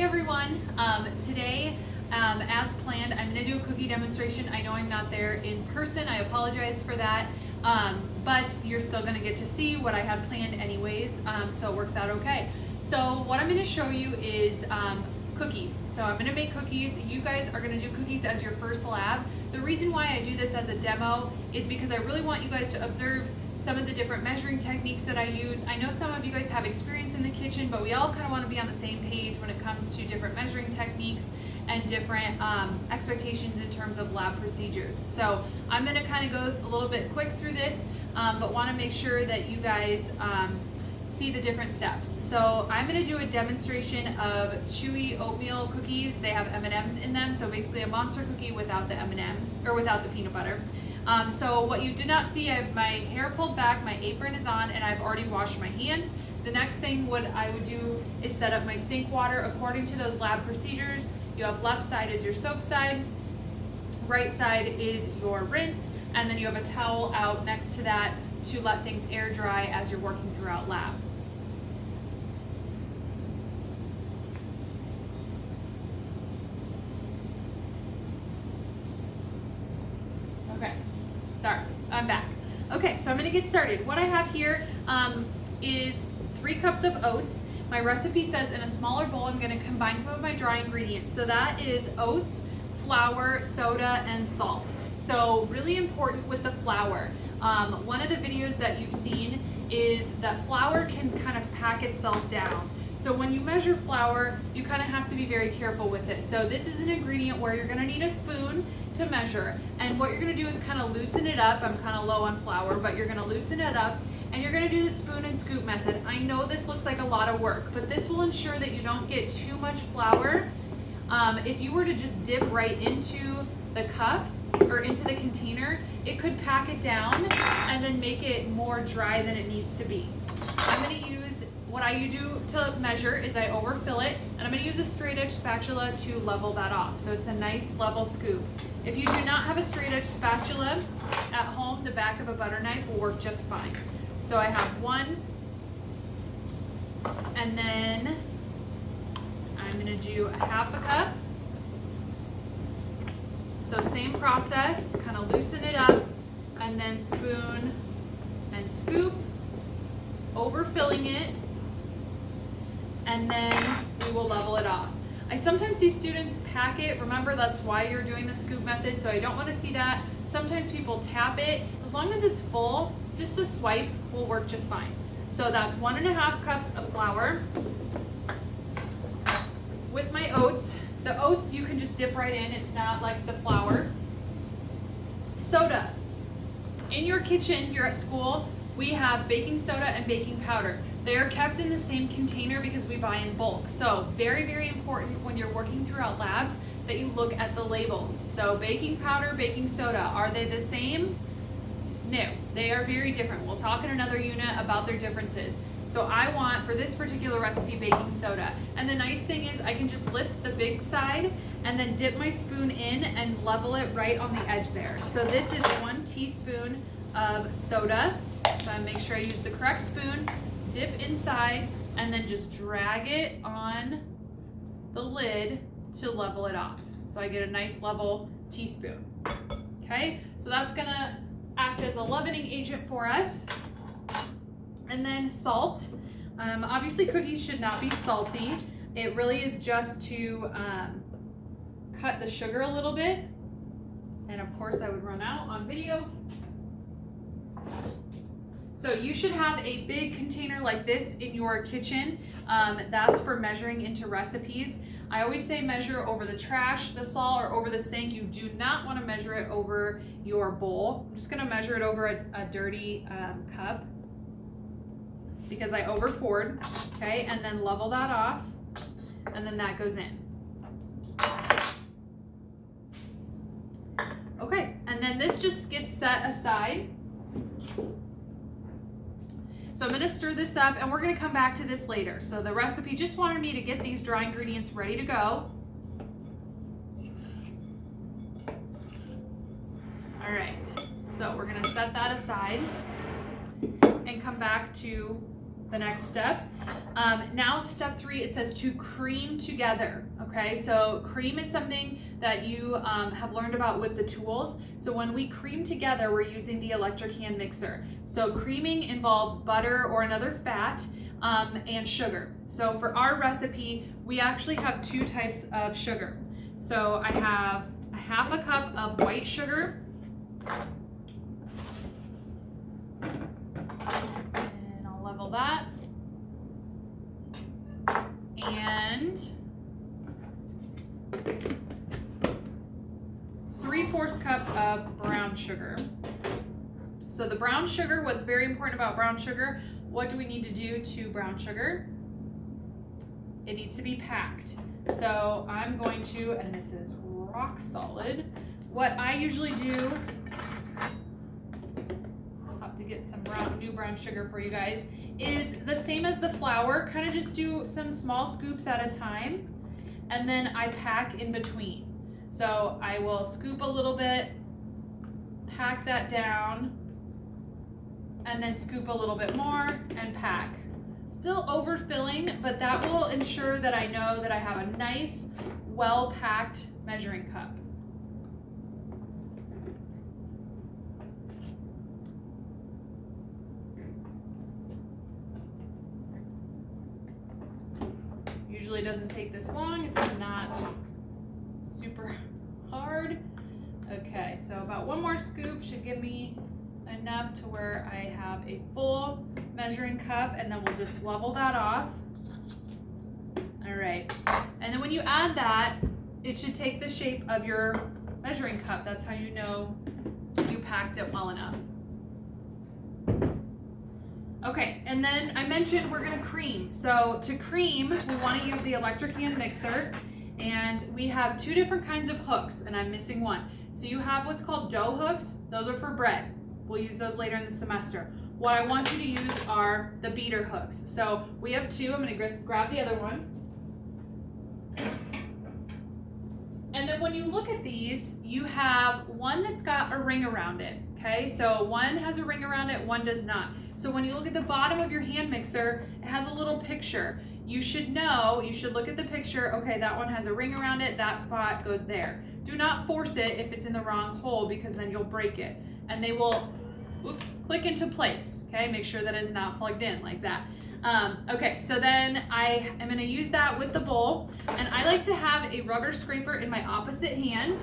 everyone. Today, as planned, I'm going to do a cookie demonstration. I know I'm not there in person. I apologize for that. But you're still going to get to see what I had planned anyways, so it works out okay. So what I'm going to show you is cookies. So I'm going to make cookies. You guys are going to do cookies as your first lab. The reason why I do this as a demo is because I really want you guys to observe some of the different measuring techniques that I use. I know some of you guys have experience in the kitchen, but we all kind of want to be on the same page when it comes to different measuring techniques and different expectations in terms of lab procedures. So I'm going to kind of go a little bit quick through this, but want to make sure that you guys see the different steps. So I'm going to do a demonstration of chewy oatmeal cookies. They have M&Ms in them, so basically a monster cookie without the M&Ms, or without the peanut butter. So what you did not see, I have my hair pulled back, my apron is on, and I've already washed my hands. The next thing I would do is set up my sink water according to those lab procedures. You have left side is your soap side, right side is your rinse, and then you have a towel out next to that to let things air dry as you're working throughout lab. Okay, sorry, I'm back. Okay, so I'm gonna get started. What I have here is 3 cups of oats. My recipe says in a smaller bowl, I'm gonna combine some of my dry ingredients. So that is oats, flour, soda, and salt. So really important with the flour. One of the videos that you've seen is that flour can kind of pack itself down. So when you measure flour, you kind of have to be very careful with it. So this is an ingredient where you're gonna need a spoon to measure. And what you're gonna do is kind of loosen it up. I'm kind of low on flour, but you're gonna loosen it up and you're gonna do the spoon and scoop method. I know this looks like a lot of work, but this will ensure that you don't get too much flour. If you were to just dip right into the cup or into the container, it could pack it down and then make it more dry than it needs to be. I'm gonna use, what I do to measure is I overfill it, and I'm gonna use a straight edge spatula to level that off. So it's a nice level scoop. If you do not have a straight edge spatula at home, the back of a butter knife will work just fine. So I have 1, and then I'm gonna do a 1/2 cup. So same process, kind of loosen it up, and then spoon and scoop, overfilling it, and then we will level it off. I sometimes see students pack it. Remember, that's why you're doing the scoop method, so I don't want to see that. Sometimes people tap it. As long as it's full, just a swipe will work just fine. So that's 1.5 cups of flour. With my oats, the oats you can just dip right in, it's not like the flour. Soda. In your kitchen, you're at school, we have baking soda and baking powder. They are kept in the same container because we buy in bulk. So very, very important when you're working throughout labs that you look at the labels. So baking powder, baking soda, are they the same? No, they are very different. We'll talk in another unit about their differences. So I want, for this particular recipe, baking soda. And the nice thing is I can just lift the big side and then dip my spoon in and level it right on the edge there. So this is 1 teaspoon of soda. So I make sure I use the correct spoon, dip inside, and then just drag it on the lid to level it off. So I get a nice level teaspoon. Okay, so that's gonna act as a leavening agent for us. And then salt. Obviously cookies should not be salty. It really is just to cut the sugar a little bit. And of course I would run out on video. So you should have a big container like this in your kitchen. That's for measuring into recipes. I always say measure over the trash, the salt, or over the sink. You do not want to measure it over your bowl. I'm just going to measure it over a dirty cup because I over poured, okay, and then level that off, and then that goes in. Okay, and then this just gets set aside. So I'm gonna stir this up, and we're gonna come back to this later. So the recipe just wanted me to get these dry ingredients ready to go. All right, so we're gonna set that aside and come back to the next step. Now step 3, it says to cream together. Okay, so cream is something that you have learned about with the tools. So when we cream together, we're using the electric hand mixer. So creaming involves butter or another fat and sugar. So for our recipe, we actually have 2 types of sugar. So I have a 1/2 cup of white sugar. And I'll level that. And 3/4 cup of brown sugar. So the brown sugar, what's very important about brown sugar, what do we need to do to brown sugar? It needs to be packed. So I'm going to, and this is rock solid, what I usually do, I'll have to get some new brown sugar for you guys, is the same as the flour, kind of just do some small scoops at a time, and then I pack in between. So I will scoop a little bit, pack that down, and then scoop a little bit more and pack. Still overfilling, but that will ensure that I know that I have a nice, well-packed measuring cup. Usually doesn't take this long if it's not super hard. Okay, so about 1 more scoop should give me enough to where I have a full measuring cup, and then we'll just level that off. All right, and then when you add that, it should take the shape of your measuring cup. That's how you know you packed it well enough. Okay, and then I mentioned we're gonna cream. So to cream, we wanna use the electric hand mixer, and we have 2 different kinds of hooks, and I'm missing one. So you have what's called dough hooks. Those are for bread. We'll use those later in the semester. What I want you to use are the beater hooks. So we have 2. I'm gonna grab the other one. And then when you look at these, you have one that's got a ring around it, okay? So one has a ring around it, one does not. So when you look at the bottom of your hand mixer, it has a little picture. You should know, you should look at the picture, okay, that one has a ring around it, that spot goes there. Do not force it if it's in the wrong hole, because then you'll break it. And they will, click into place, okay? Make sure that it's not plugged in like that. Okay, so then I am gonna use that with the bowl, and I like to have a rubber scraper in my opposite hand,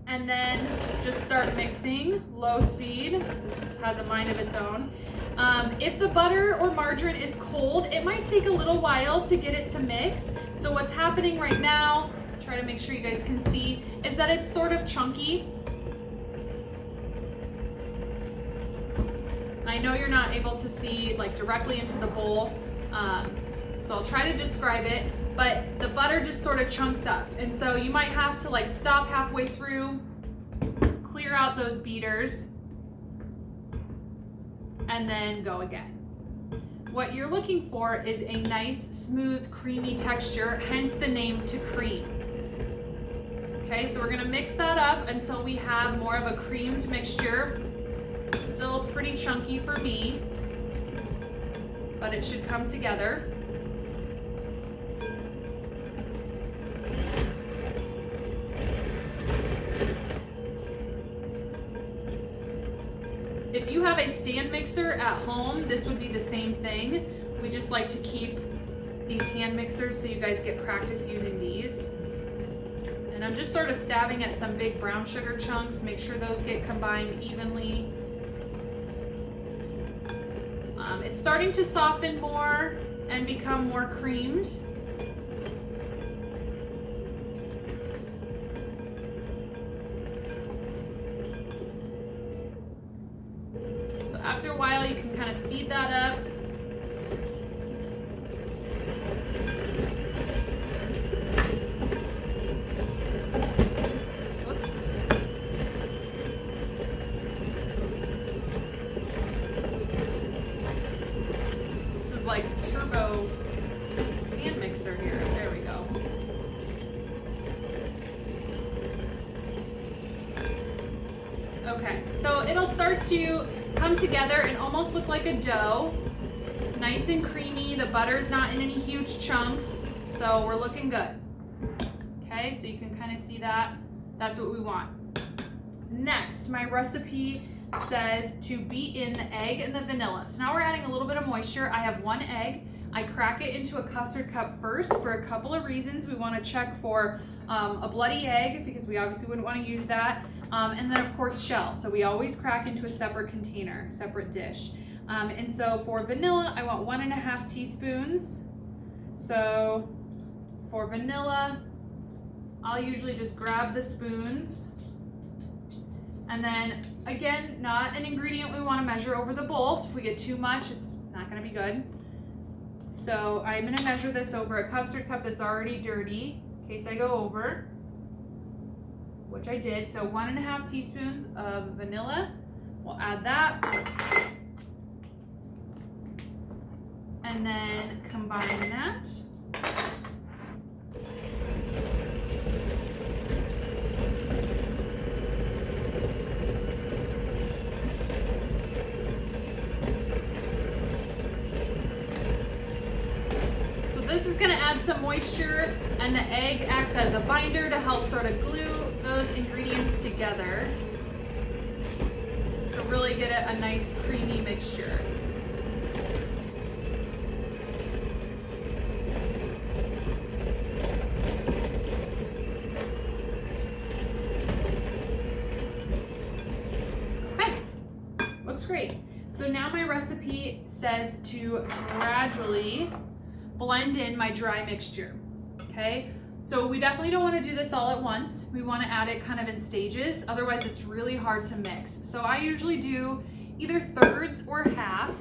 and then just start mixing, low speed. This has a mind of its own. If the butter or margarine is cold, it might take a little while to get it to mix. So what's happening right now, try to make sure you guys can see, is that it's sort of chunky. I know you're not able to see like directly into the bowl, so I'll try to describe it, but the butter just sort of chunks up. And so you might have to like stop halfway through, clear out those beaters, and then go again. What you're looking for is a nice, smooth, creamy texture, hence the name to cream. Okay, so we're gonna mix that up until we have more of a creamed mixture. Still pretty chunky for me, but it should come together. If you have a stand mixer at home, this would be the same thing. We just like to keep these hand mixers so you guys get practice using these. And I'm just sort of stabbing at some big brown sugar chunks, make sure those get combined evenly. It's starting to soften more and become more creamed. So after a while, you can kind of speed that up. Like turbo hand mixer here. There we go. Okay, so it'll start to come together and almost look like a dough. nice and creamy. The butter's not in any huge chunks, so we're looking good. Okay, so you can kind of see that. That's what we want. Next, my recipe says to beat in the egg and the vanilla. So now we're adding a little bit of moisture. I have 1 egg. I crack it into a custard cup first for a couple of reasons. We want to check for a bloody egg, because we obviously wouldn't want to use that. And then of course shell. So we always crack into a separate container, separate dish. And so for vanilla, I want 1.5 teaspoons. So for vanilla, I'll usually just grab the spoons. And then again, not an ingredient we want to measure over the bowl. So if we get too much, it's not going to be good. So I'm going to measure this over a custard cup that's already dirty, in case I go over, which I did. So 1.5 teaspoons of vanilla. We'll add that. And then combine that. This is going to add some moisture, and the egg acts as a binder to help sort of glue those ingredients together to really get a nice creamy mixture. Okay, looks great. So now my recipe says to gradually blend in my dry mixture, okay? So we definitely don't want to do this all at once. We want to add it kind of in stages, otherwise it's really hard to mix. So I usually do either thirds or half.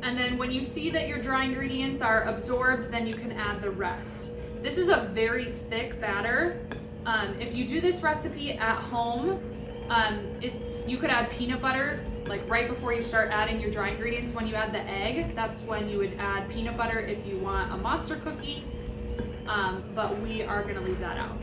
And then when you see that your dry ingredients are absorbed, then you can add the rest. This is a very thick batter. If you do this recipe at home, you could add peanut butter like right before you start adding your dry ingredients. When you add the egg, that's when you would add peanut butter if you want a monster cookie, but we are going to leave that out.